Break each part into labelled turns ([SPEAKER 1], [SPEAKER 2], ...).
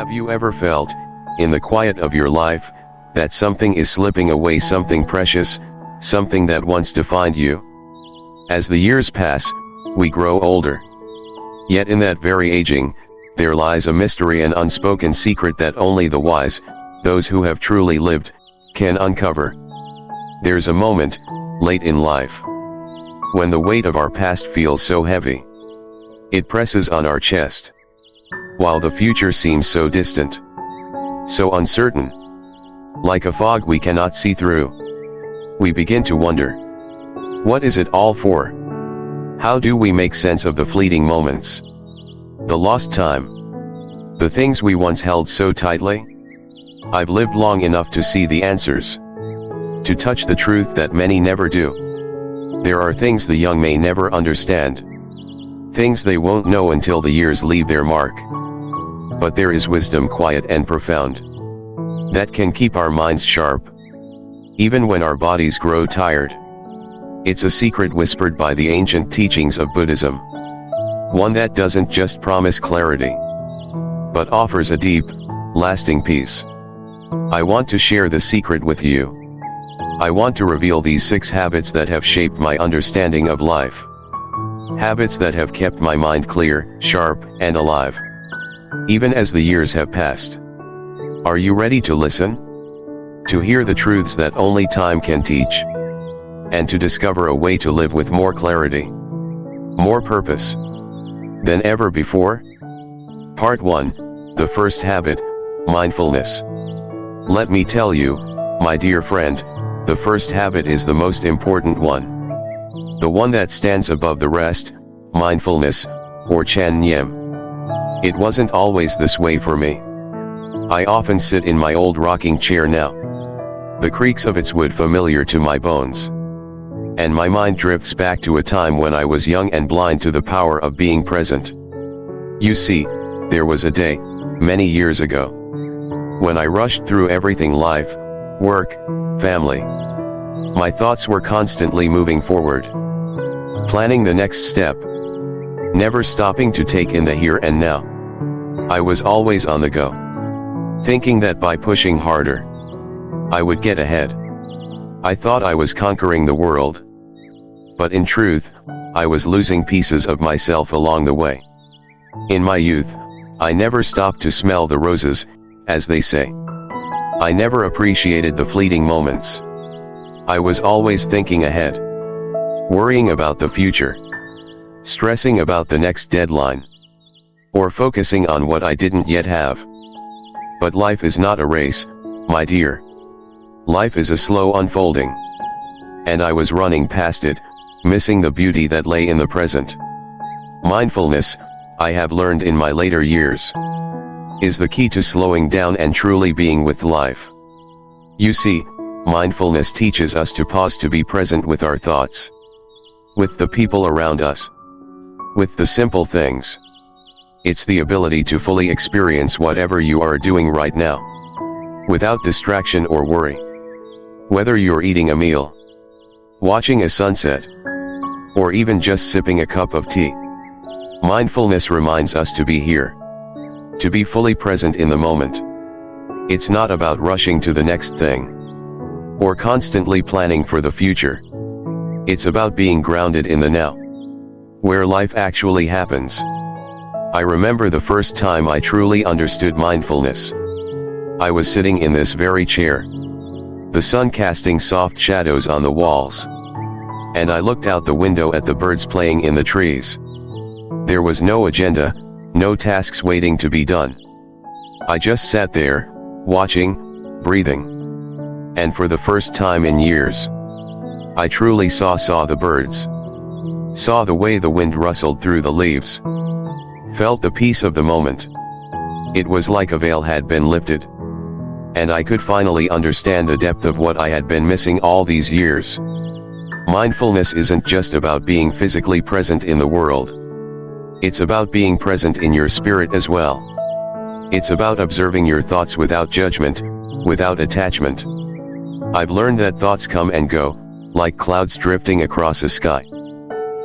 [SPEAKER 1] Have you ever felt, in the quiet of your life, that something is slipping away, something precious, something that once defined you? As the years pass, we grow older. Yet in that very aging, there lies a mystery, an unspoken secret that only the wise, those who have truly lived, can uncover. There's a moment, late in life, when the weight of our past feels so heavy. It presses on our chest, while the future seems so distant, so uncertain. Like a fog we cannot see through. We begin to wonder, what is it all for? How do we make sense of the fleeting moments? The lost time? The things we once held so tightly? I've lived long enough to see the answers, to touch the truth that many never do. There are things the young may never understand, things they won't know until the years leave their mark. But there is wisdom, quiet and profound, that can keep our minds sharp, even when our bodies grow tired. It's a secret whispered by the ancient teachings of Buddhism, one that doesn't just promise clarity, but offers a deep, lasting peace. I want to share the secret with you. I want to reveal these 6 habits that have shaped my understanding of life. Habits that have kept my mind clear, sharp, and alive, even as the years have passed. Are you ready to listen? To hear the truths that only time can teach, and to discover a way to live with more clarity, more purpose than ever before? Part 1, the first habit, mindfulness. Let me tell you, my dear friend, the first habit is the most important one. The one that stands above the rest, mindfulness, or Chan Nyem. It wasn't always this way for me. I often sit in my old rocking chair now, the creaks of its wood familiar to my bones, and my mind drifts back to a time when I was young and blind to the power of being present. You see, there was a day, many years ago, when I rushed through everything: life, work, family. My thoughts were constantly moving forward, planning the next step, never stopping to take in the here and now. I was always on the go, thinking that by pushing harder, I would get ahead. I thought I was conquering the world, but in truth, I was losing pieces of myself along the way. In my youth, I never stopped to smell the roses, as they say. I never appreciated the fleeting moments. I was always thinking ahead, worrying about the future, stressing about the next deadline, or focusing on what I didn't yet have. But life is not a race, my dear. Life is a slow unfolding, and I was running past it, missing the beauty that lay in the present. Mindfulness, I have learned in my later years, is the key to slowing down and truly being with life. You see, mindfulness teaches us to pause, to be present with our thoughts, with the people around us, with the simple things. It's the ability to fully experience whatever you are doing right now, without distraction or worry. Whether you're eating a meal, watching a sunset, or even just sipping a cup of tea, mindfulness reminds us to be here, to be fully present in the moment. It's not about rushing to the next thing, or constantly planning for the future. It's about being grounded in the now, where life actually happens. I remember the first time I truly understood mindfulness. I was sitting in this very chair, the sun casting soft shadows on the walls, and I looked out the window at the birds playing in the trees. There was no agenda, no tasks waiting to be done. I just sat there, watching, breathing. And for the first time in years, I truly saw the birds, saw the way the wind rustled through the leaves, felt the peace of the moment. It was like a veil had been lifted, and I could finally understand the depth of what I had been missing all these years. Mindfulness isn't just about being physically present in the world. It's about being present in your spirit as well. It's about observing your thoughts without judgment, without attachment. I've learned that thoughts come and go, like clouds drifting across a sky.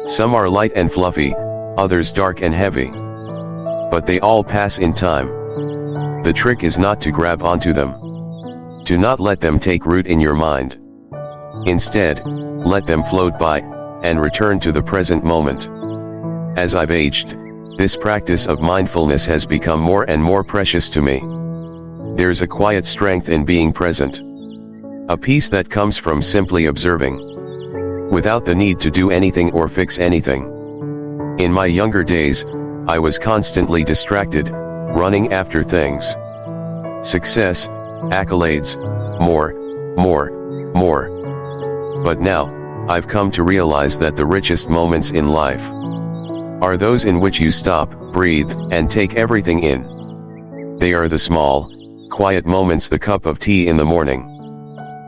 [SPEAKER 1] Some are light and fluffy, others dark and heavy. But they all pass in time. The trick is not to grab onto them. To not let them take root in your mind. Instead, let them float by, and return to the present moment. As I've aged, this practice of mindfulness has become more and more precious to me. There's a quiet strength in being present. A peace that comes from simply observing, without the need to do anything or fix anything. In my younger days, I was constantly distracted, running after things. Success, accolades, more. But now, I've come to realize that the richest moments in life are those in which you stop, breathe, and take everything in. They are the small, quiet moments, the cup of tea in the morning,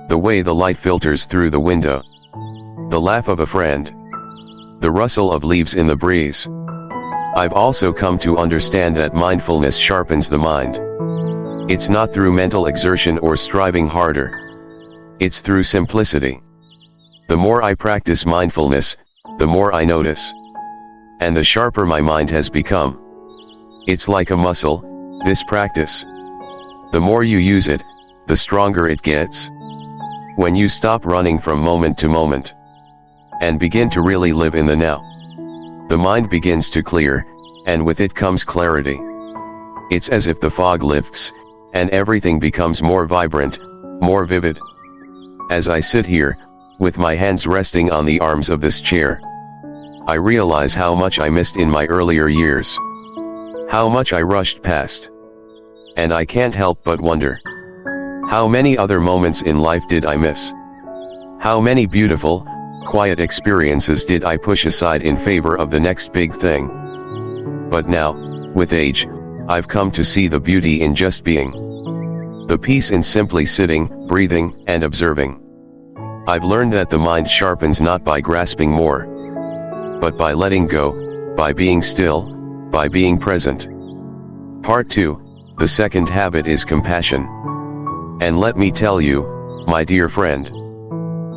[SPEAKER 1] the way the light filters through the window, the laugh of a friend, the rustle of leaves in the breeze. I've also come to understand that mindfulness sharpens the mind. It's not through mental exertion or striving harder. It's through simplicity. The more I practice mindfulness, the more I notice. And the sharper my mind has become. It's like a muscle, this practice. The more you use it, the stronger it gets. When you stop running from moment to moment, and begin to really live in the now, the mind begins to clear, and with it comes clarity. It's as if the fog lifts, and everything becomes more vibrant, more vivid. As I sit here, with my hands resting on the arms of this chair, I realize how much I missed in my earlier years. How much I rushed past. And I can't help but wonder, how many other moments in life did I miss? How many beautiful, quiet experiences did I push aside in favor of the next big thing? But now, with age, I've come to see the beauty in just being. The peace in simply sitting, breathing, and observing. I've learned that the mind sharpens not by grasping more, but by letting go, by being still, by being present. Part 2, the second habit is compassion. And let me tell you, my dear friend,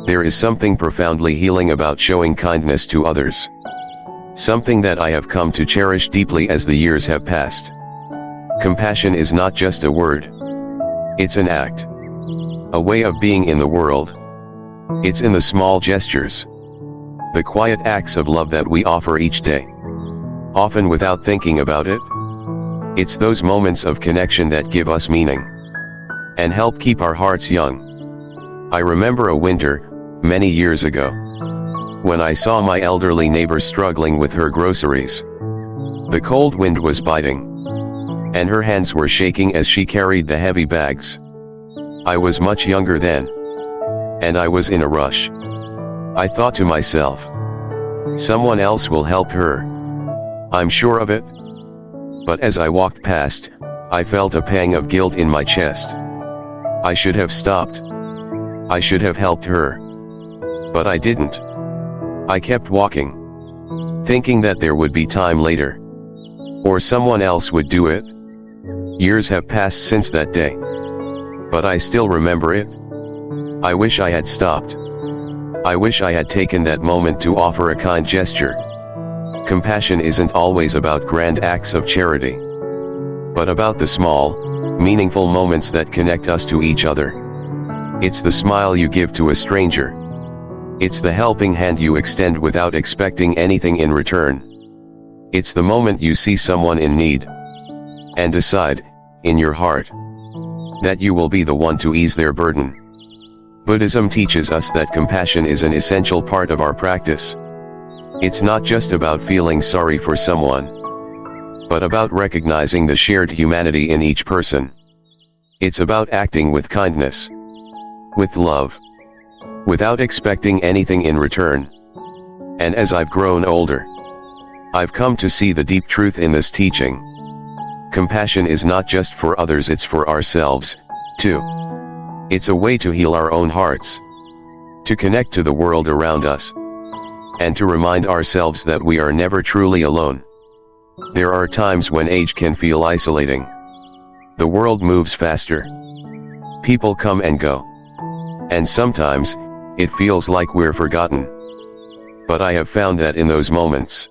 [SPEAKER 1] there is something profoundly healing about showing kindness to others. Something that I have come to cherish deeply as the years have passed. Compassion is not just a word. It's an act. A way of being in the world. It's in the small gestures. The quiet acts of love that we offer each day. Often without thinking about it. It's those moments of connection that give us meaning. And help keep our hearts young. I remember a winter, many years ago, when I saw my elderly neighbor struggling with her groceries. The cold wind was biting, and her hands were shaking as she carried the heavy bags. I was much younger then, and I was in a rush. I thought to myself, someone else will help her. I'm sure of it. But as I walked past, I felt a pang of guilt in my chest. I should have stopped. I should have helped her. But I didn't. I kept walking, thinking that there would be time later, or someone else would do it. Years have passed since that day, but I still remember it. I wish I had stopped. I wish I had taken that moment to offer a kind gesture. Compassion isn't always about grand acts of charity, but about the small, meaningful moments that connect us to each other. It's the smile you give to a stranger. It's the helping hand you extend without expecting anything in return. It's the moment you see someone in need, and decide, in your heart, that you will be the one to ease their burden. Buddhism teaches us that compassion is an essential part of our practice. It's not just about feeling sorry for someone, but about recognizing the shared humanity in each person. It's about acting with kindness, with love, without expecting anything in return. And as I've grown older, I've come to see the deep truth in this teaching. Compassion is not just for others, it's for ourselves, too. It's a way to heal our own hearts, to connect to the world around us, and to remind ourselves that we are never truly alone. There are times when age can feel isolating. The world moves faster. People come and go. And sometimes, it feels like we're forgotten. But I have found that in those moments,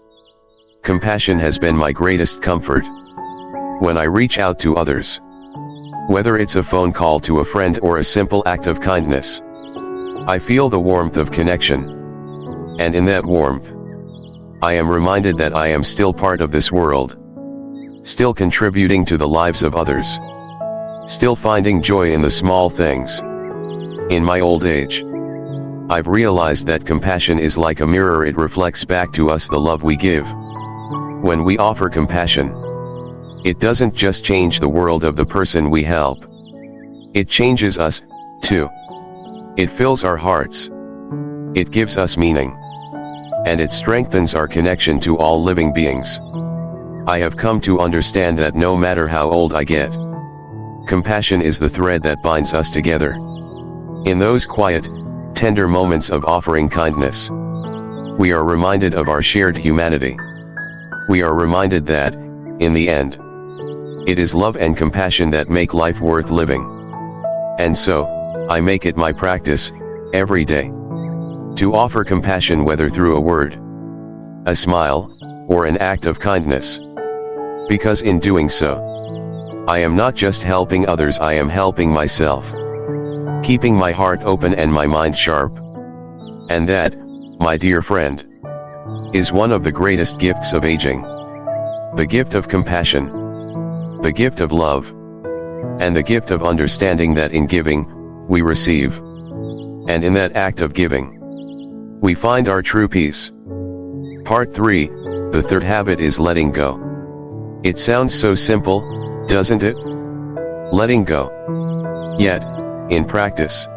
[SPEAKER 1] compassion has been my greatest comfort. When I reach out to others, Whether it's a phone call to a friend or a simple act of kindness, I feel the warmth of connection. And in that warmth, I am reminded that I am still part of this world, still contributing to the lives of others, still finding joy in the small things. In my old age, I've realized that compassion is like a mirror. It reflects back to us the love we give. When we offer compassion, it doesn't just change the world of the person we help. It changes us, too. It fills our hearts. It gives us meaning. And it strengthens our connection to all living beings. I have come to understand that no matter how old I get, compassion is the thread that binds us together. In those quiet, tender moments of offering kindness, we are reminded of our shared humanity. We are reminded that, in the end, it is love and compassion that make life worth living. And so, I make it my practice, every day, to offer compassion, whether through a word, a smile, or an act of kindness. Because in doing so, I am not just helping others, I am helping myself, keeping my heart open and my mind sharp. And that, my dear friend, is one of the greatest gifts of aging. The gift of compassion, the gift of love, and the gift of understanding that in giving, we receive. And in that act of giving, we find our true peace. Part 3, the third habit is letting go. It sounds so simple, doesn't it? Letting go. Yet, in practice,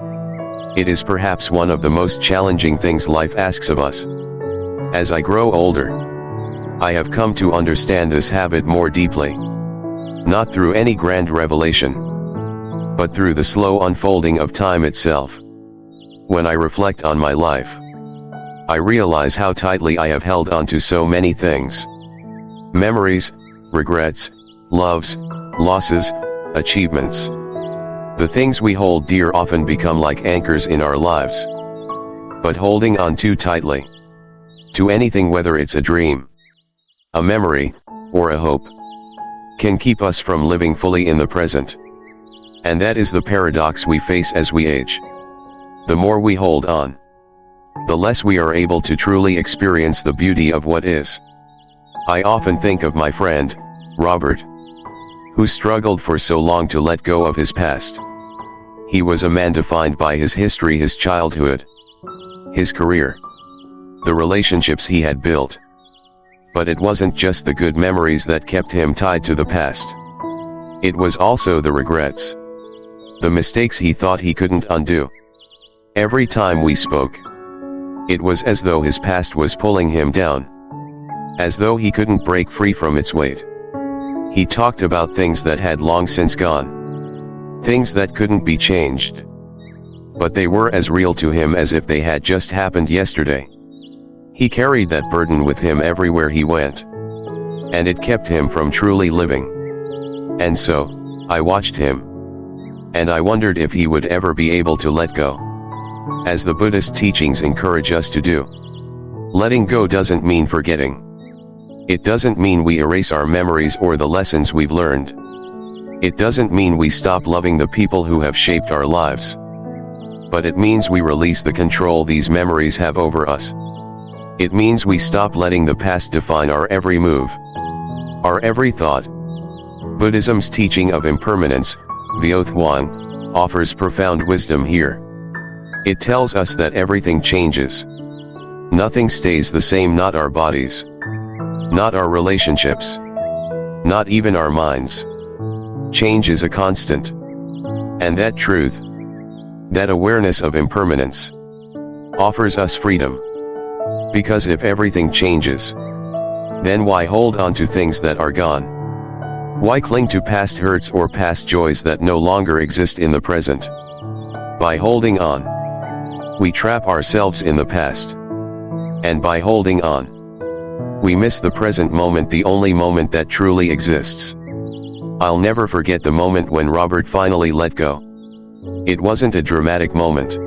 [SPEAKER 1] it is perhaps one of the most challenging things life asks of us. As I grow older, I have come to understand this habit more deeply. Not through any grand revelation, but through the slow unfolding of time itself. When I reflect on my life, I realize how tightly I have held on to so many things. Memories, regrets, loves, losses, achievements. The things we hold dear often become like anchors in our lives. But holding on too tightly to anything, whether it's a dream, a memory, or a hope, can keep us from living fully in the present. And that is the paradox we face as we age. The more we hold on, the less we are able to truly experience the beauty of what is. I often think of my friend, Robert, who struggled for so long to let go of his past. He was a man defined by his history, his childhood, his career, the relationships he had built. But it wasn't just the good memories that kept him tied to the past. It was also the regrets, the mistakes he thought he couldn't undo. Every time we spoke, it was as though his past was pulling him down, as though he couldn't break free from its weight. He talked about things that had long since gone, things that couldn't be changed, but they were as real to him as if they had just happened yesterday. He carried that burden with him everywhere he went, and it kept him from truly living. And so, I watched him, and I wondered if he would ever be able to let go, as the Buddhist teachings encourage us to do. Letting go doesn't mean forgetting. It doesn't mean we erase our memories or the lessons we've learned. It doesn't mean we stop loving the people who have shaped our lives. But it means we release the control these memories have over us. It means we stop letting the past define our every move, our every thought. Buddhism's teaching of impermanence, Vyothwang, offers profound wisdom here. It tells us that everything changes. Nothing stays the same, not our bodies, not our relationships, not even our minds. Change is a constant. And that truth, that awareness of impermanence, offers us freedom. Because if everything changes, then why hold on to things that are gone? Why cling to past hurts or past joys that no longer exist in the present? By holding on, we trap ourselves in the past. And by holding on, we miss the present moment, the only moment that truly exists. I'll never forget the moment when Robert finally let go. It wasn't a dramatic moment,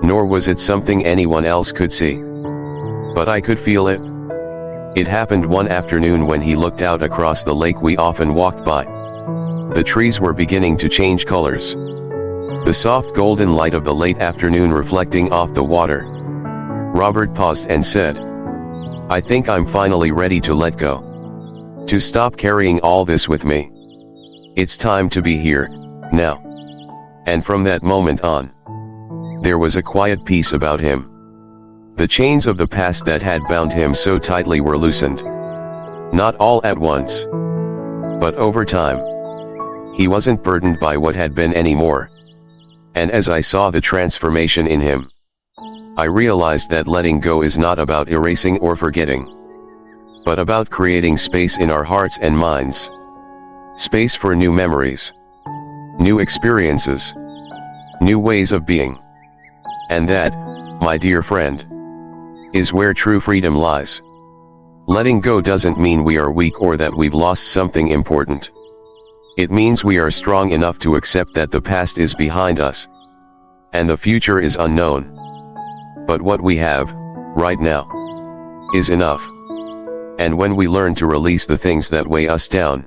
[SPEAKER 1] nor was it something anyone else could see. But I could feel it. It happened one afternoon when he looked out across the lake we often walked by. The trees were beginning to change colors. The soft golden light of the late afternoon reflecting off the water. Robert paused and said, "I think I'm finally ready to let go. To stop carrying all this with me. It's time to be here, now." And from that moment on, there was a quiet peace about him. The chains of the past that had bound him so tightly were loosened. Not all at once, but over time. He wasn't burdened by what had been anymore. And as I saw the transformation in him, I realized that letting go is not about erasing or forgetting, but about creating space in our hearts and minds. Space for new memories, new experiences, new ways of being. And that, my dear friend, is where true freedom lies. Letting go doesn't mean we are weak or that we've lost something important. It means we are strong enough to accept that the past is behind us, and the future is unknown. But what we have, right now, is enough. And when we learn to release the things that weigh us down,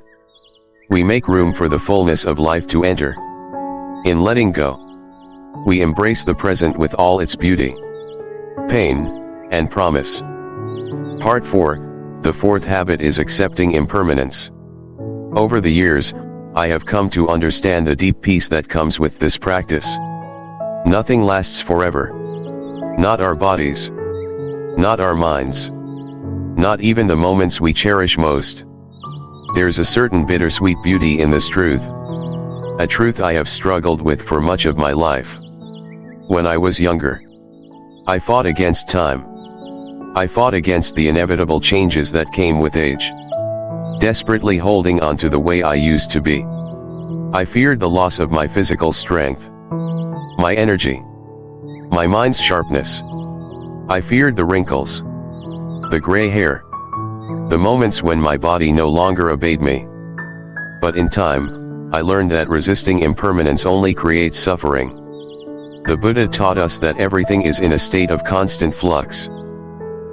[SPEAKER 1] we make room for the fullness of life to enter. In letting go, we embrace the present with all its beauty, pain, and promise. Part 4, the fourth habit is accepting impermanence. Over the years, I have come to understand the deep peace that comes with this practice. Nothing lasts forever. Not our bodies. Not our minds. Not even the moments we cherish most. There's a certain bittersweet beauty in this truth. A truth I have struggled with for much of my life. When I was younger, I fought against time. I fought against the inevitable changes that came with age. Desperately holding on to the way I used to be. I feared the loss of my physical strength, my energy, my mind's sharpness. I feared the wrinkles, the gray hair, the moments when my body no longer obeyed me. But in time, I learned that resisting impermanence only creates suffering. The Buddha taught us that everything is in a state of constant flux,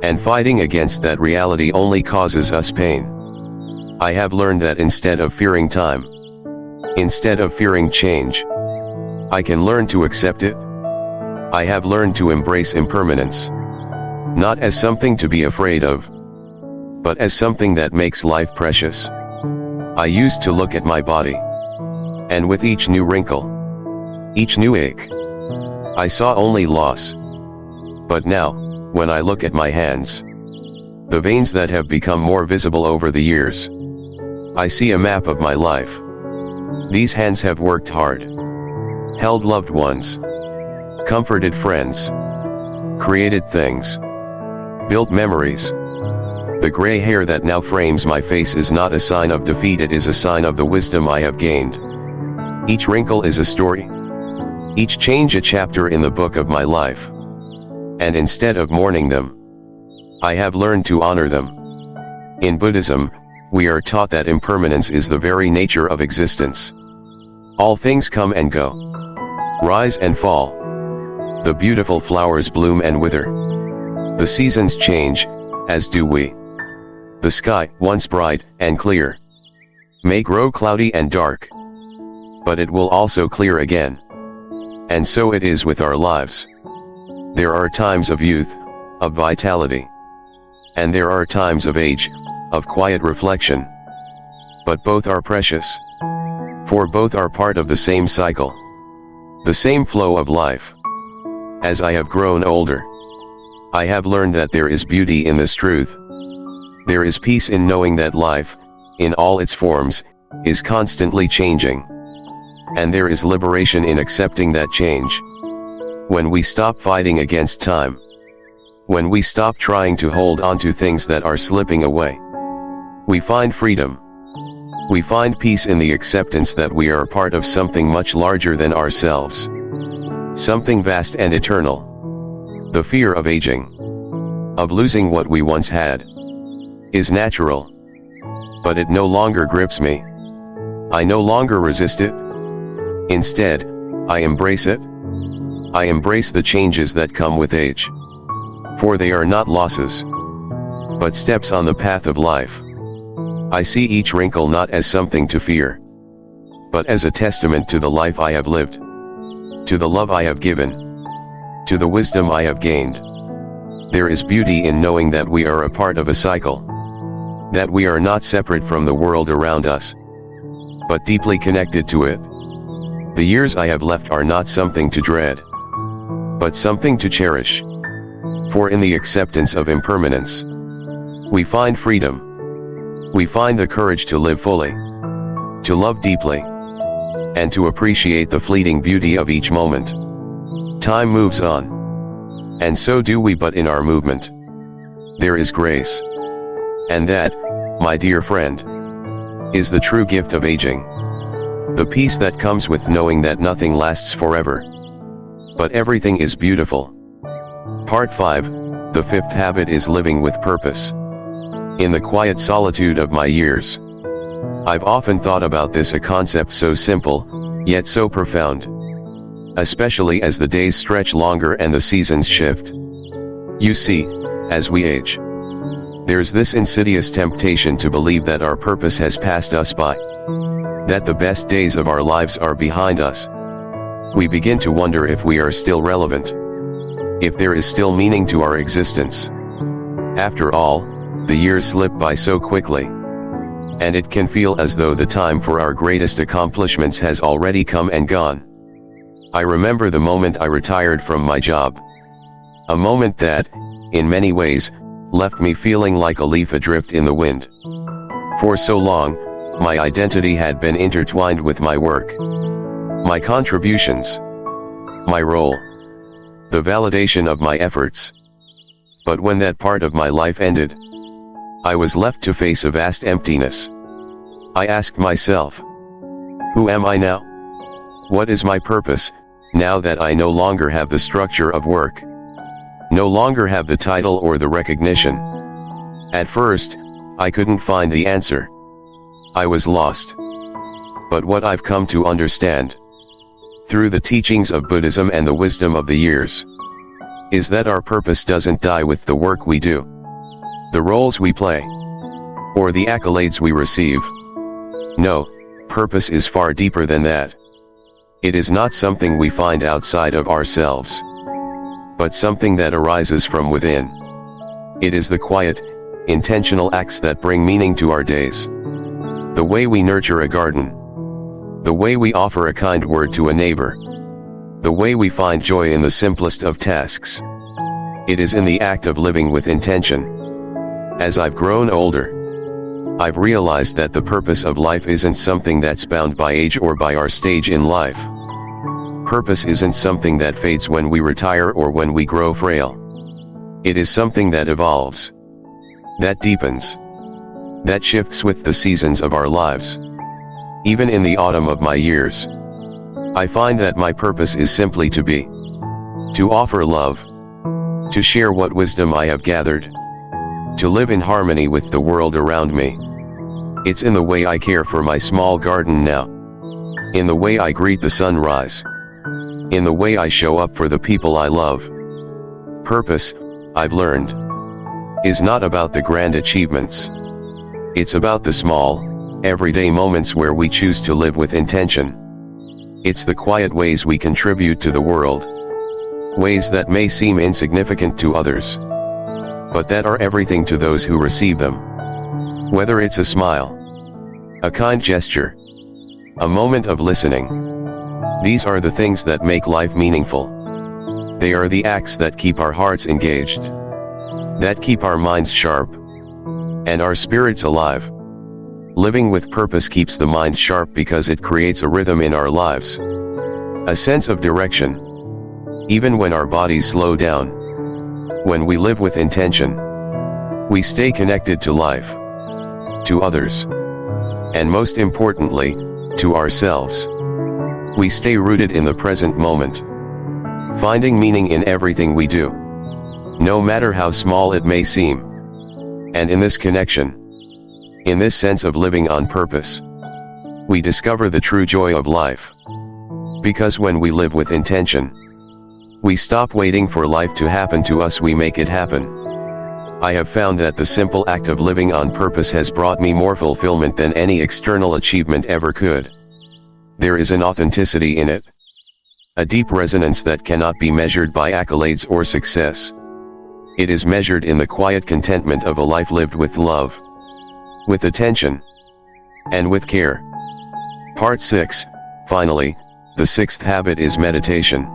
[SPEAKER 1] and fighting against that reality only causes us pain. I have learned that instead of fearing time, instead of fearing change, I can learn to accept it. I have learned to embrace impermanence, not as something to be afraid of, but as something that makes life precious. I used to look at my body, and with each new wrinkle, each new ache, I saw only loss. But now, when I look at my hands, the veins that have become more visible over the years, I see a map of my life. These hands have worked hard, held loved ones, comforted friends, created things, built memories. The gray hair that now frames my face is not a sign of defeat, it is a sign of the wisdom I have gained. Each wrinkle is a story, each change a chapter in the book of my life. And instead of mourning them, I have learned to honor them. In Buddhism, we are taught that impermanence is the very nature of existence. All things come and go, rise and fall. The beautiful flowers bloom and wither. The seasons change, as do we. The sky, once bright and clear, may grow cloudy and dark, but it will also clear again. And so it is with our lives. There are times of youth, of vitality, and there are times of age, of quiet reflection. But both are precious, for both are part of the same cycle, the same flow of life. As I have grown older, I have learned that there is beauty in this truth. There is peace in knowing that life, in all its forms, is constantly changing. And there is liberation in accepting that change. When we stop fighting against time, when we stop trying to hold on to things that are slipping away, we find freedom. We find peace in the acceptance that we are part of something much larger than ourselves. Something vast and eternal. The fear of aging, of losing what we once had, is natural. But it no longer grips me. I no longer resist it. Instead, I embrace it. I embrace the changes that come with age. For they are not losses, but steps on the path of life. I see each wrinkle not as something to fear, but as a testament to the life I have lived, to the love I have given, to the wisdom I have gained. There is beauty in knowing that we are a part of a cycle, that we are not separate from the world around us, but deeply connected to it. The years I have left are not something to dread, but something to cherish. For in the acceptance of impermanence, we find freedom. We find the courage to live fully, to love deeply, and to appreciate the fleeting beauty of each moment. Time moves on, and so do we, but in our movement, there is grace. And that, my dear friend, is the true gift of aging. The peace that comes with knowing that nothing lasts forever, but everything is beautiful. Part 5, the fifth habit is living with purpose. In the quiet solitude of my years, I've often thought about this, a concept so simple, yet so profound. Especially as the days stretch longer and the seasons shift. You see, as we age, there's this insidious temptation to believe that our purpose has passed us by, that the best days of our lives are behind us. We begin to wonder if we are still relevant, if there is still meaning to our existence. After all, the years slip by so quickly, and it can feel as though the time for our greatest accomplishments has already come and gone. I remember the moment I retired from my job. A moment that, in many ways, left me feeling like a leaf adrift in the wind. For so long, my identity had been intertwined with my work, my contributions, my role, the validation of my efforts. But when that part of my life ended, I was left to face a vast emptiness. I asked myself, who am I now? What is my purpose, now that I no longer have the structure of work, no longer have the title or the recognition? At first, I couldn't find the answer. I was lost. But what I've come to understand, through the teachings of Buddhism and the wisdom of the years, is that our purpose doesn't die with the work we do, the roles we play, or the accolades we receive. No, purpose is far deeper than that. It is not something we find outside of ourselves, but something that arises from within. It is the quiet, intentional acts that bring meaning to our days. The way we nurture a garden, the way we offer a kind word to a neighbor, the way we find joy in the simplest of tasks. It is in the act of living with intention. As I've grown older, I've realized that the purpose of life isn't something that's bound by age or by our stage in life. Purpose isn't something that fades when we retire or when we grow frail. It is something that evolves, that deepens, that shifts with the seasons of our lives. Even in the autumn of my years, I find that my purpose is simply to be, to offer love, to share what wisdom I have gathered, to live in harmony with the world around me. It's in the way I care for my small garden now, in the way I greet the sunrise, in the way I show up for the people I love. Purpose, I've learned, is not about the grand achievements. It's about the small, everyday moments where we choose to live with intention. It's the quiet ways we contribute to the world, ways that may seem insignificant to others, but that are everything to those who receive them. Whether it's a smile, a kind gesture, a moment of listening, these are the things that make life meaningful. They are the acts that keep our hearts engaged, that keep our minds sharp, and our spirits alive. Living with purpose keeps the mind sharp because it creates a rhythm in our lives, a sense of direction. Even when our bodies slow down, when we live with intention, we stay connected to life, to others, and most importantly, to ourselves. We stay rooted in the present moment, finding meaning in everything we do, no matter how small it may seem. And in this connection, in this sense of living on purpose, we discover the true joy of life. Because when we live with intention, we stop waiting for life to happen to us, we make it happen. I have found that the simple act of living on purpose has brought me more fulfillment than any external achievement ever could. There is an authenticity in it. A deep resonance that cannot be measured by accolades or success. It is measured in the quiet contentment of a life lived with love, with attention, and with care. Part 6, finally, the sixth habit is meditation.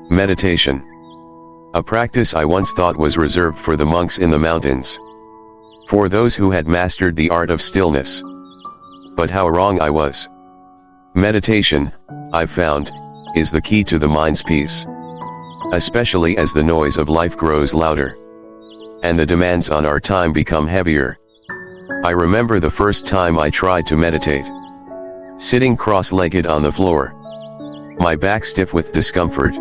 [SPEAKER 1] Meditation. A practice I once thought was reserved for the monks in the mountains. For those who had mastered the art of stillness. But how wrong I was. Meditation, I've found, is the key to the mind's peace. Especially as the noise of life grows louder. And the demands on our time become heavier. I remember the first time I tried to meditate. Sitting cross-legged on the floor. My back stiff with discomfort.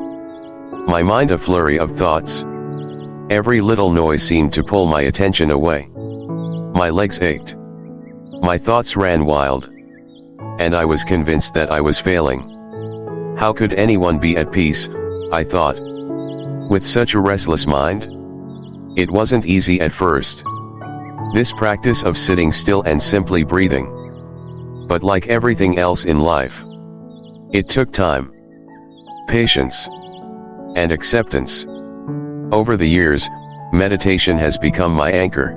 [SPEAKER 1] My mind a flurry of thoughts. Every little noise seemed to pull my attention away. My legs ached. My thoughts ran wild. And I was convinced that I was failing. How could anyone be at peace, I thought, with such a restless mind? It wasn't easy at first. This practice of sitting still and simply breathing. But like everything else in life, it took time, patience, and acceptance. Over the years, meditation has become my anchor,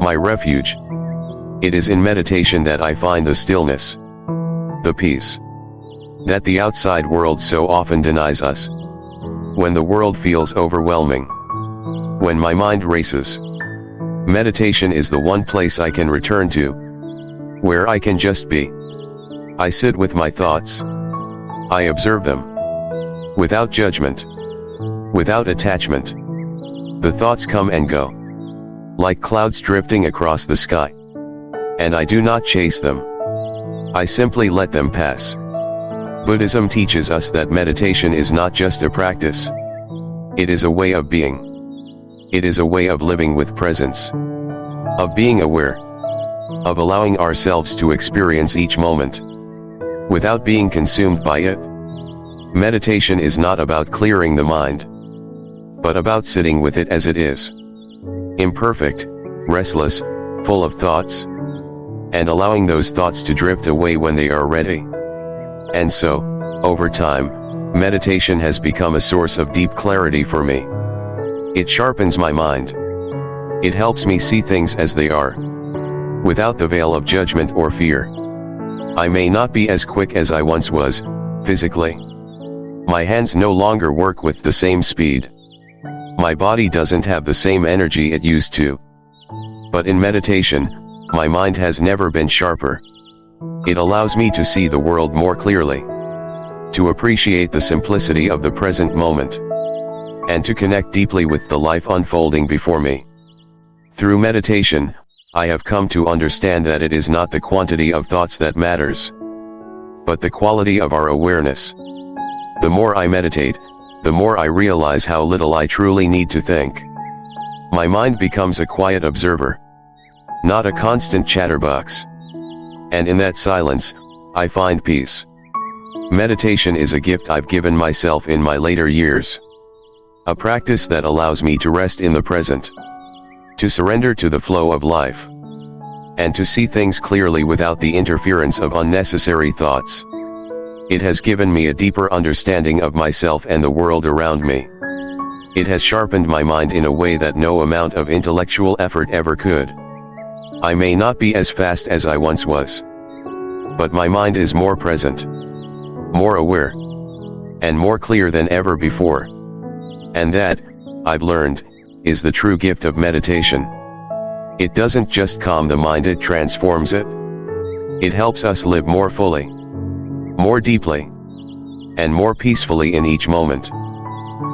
[SPEAKER 1] my refuge. It is in meditation that I find the stillness, the peace, that the outside world so often denies us. When the world feels overwhelming, when my mind races, meditation is the one place I can return to, where I can just be. I sit with my thoughts. I observe them. Without judgment. Without attachment. The thoughts come and go. Like clouds drifting across the sky. And I do not chase them. I simply let them pass. Buddhism teaches us that meditation is not just a practice. It is a way of being. It is a way of living with presence. Of being aware. Of allowing ourselves to experience each moment, without being consumed by it. Meditation is not about clearing the mind, but about sitting with it as it is. Imperfect, restless, full of thoughts, and allowing those thoughts to drift away when they are ready. And so, over time, meditation has become a source of deep clarity for me. It sharpens my mind. It helps me see things as they are, without the veil of judgment or fear. I may not be as quick as I once was, physically. My hands no longer work with the same speed. My body doesn't have the same energy it used to. But in meditation, my mind has never been sharper. It allows me to see the world more clearly, to appreciate the simplicity of the present moment, and to connect deeply with the life unfolding before me. Through meditation, I have come to understand that it is not the quantity of thoughts that matters, but the quality of our awareness. The more I meditate, the more I realize how little I truly need to think. My mind becomes a quiet observer, not a constant chatterbox. And in that silence, I find peace. Meditation is a gift I've given myself in my later years. A practice that allows me to rest in the present, to surrender to the flow of life, and to see things clearly without the interference of unnecessary thoughts. It has given me a deeper understanding of myself and the world around me. It has sharpened my mind in a way that no amount of intellectual effort ever could. I may not be as fast as I once was, but my mind is more present, more aware, and more clear than ever before. And that, I've learned, is the true gift of meditation. It doesn't just calm the mind, it transforms it. It helps us live more fully, more deeply, and more peacefully in each moment,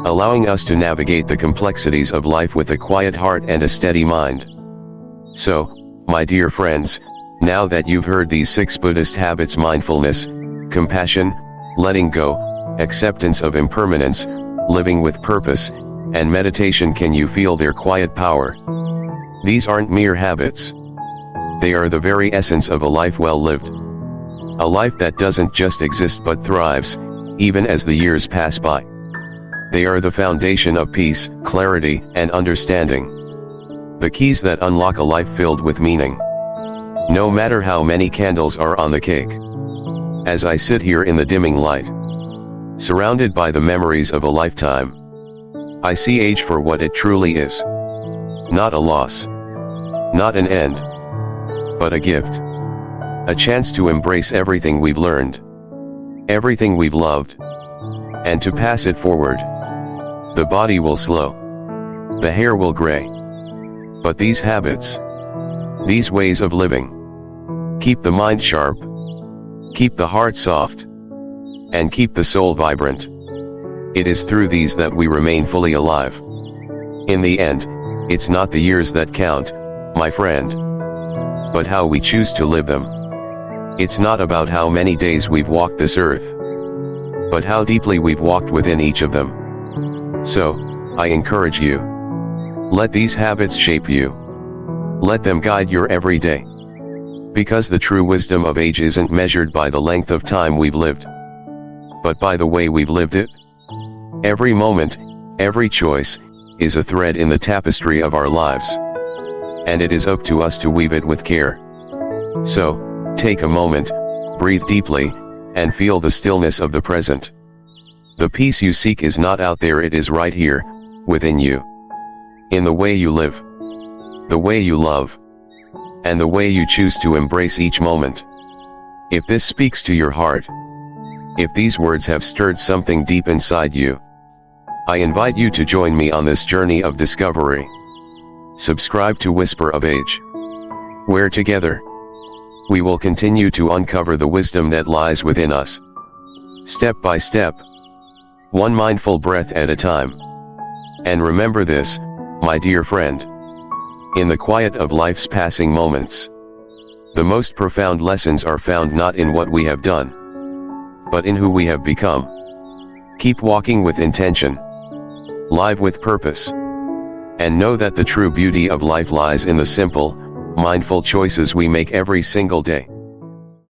[SPEAKER 1] allowing us to navigate the complexities of life with a quiet heart and a steady mind. So, my dear friends, now that you've heard these 6 Buddhist habits: mindfulness, compassion, letting go, acceptance of impermanence, living with purpose, and meditation, can you feel their quiet power? These aren't mere habits. They are the very essence of a life well lived. A life that doesn't just exist but thrives, even as the years pass by. They are the foundation of peace, clarity, and understanding. The keys that unlock a life filled with meaning. No matter how many candles are on the cake, As I sit here in the dimming light, surrounded by the memories of a lifetime, I see age for what it truly is. Not a loss, not an end, but a gift. A chance to embrace everything we've learned, everything we've loved, and to pass it forward. The body will slow, the hair will gray, but these habits, these ways of living, keep the mind sharp, keep the heart soft, and keep the soul vibrant. It is through these that we remain fully alive. In the end, it's not the years that count, my friend, but how we choose to live them. It's not about how many days we've walked this earth, but how deeply we've walked within each of them. So, I encourage you. Let these habits shape you. Let them guide your every day. Because the true wisdom of age isn't measured by the length of time we've lived, but by the way we've lived it. Every moment, every choice, is a thread in the tapestry of our lives. And it is up to us to weave it with care. So, take a moment, breathe deeply, and feel the stillness of the present. The peace you seek is not out there, it is right here, within you. In the way you live, the way you love, and the way you choose to embrace each moment. If this speaks to your heart, if these words have stirred something deep inside you, I invite you to join me on this journey of discovery. Subscribe to Whisper of Age, where together, we will continue to uncover the wisdom that lies within us. Step by step, one mindful breath at a time. And remember this, my dear friend. In the quiet of life's passing moments, the most profound lessons are found not in what we have done, but in who we have become. Keep walking with intention, live with purpose, and know that the true beauty of life lies in the simple, mindful choices we make every single day.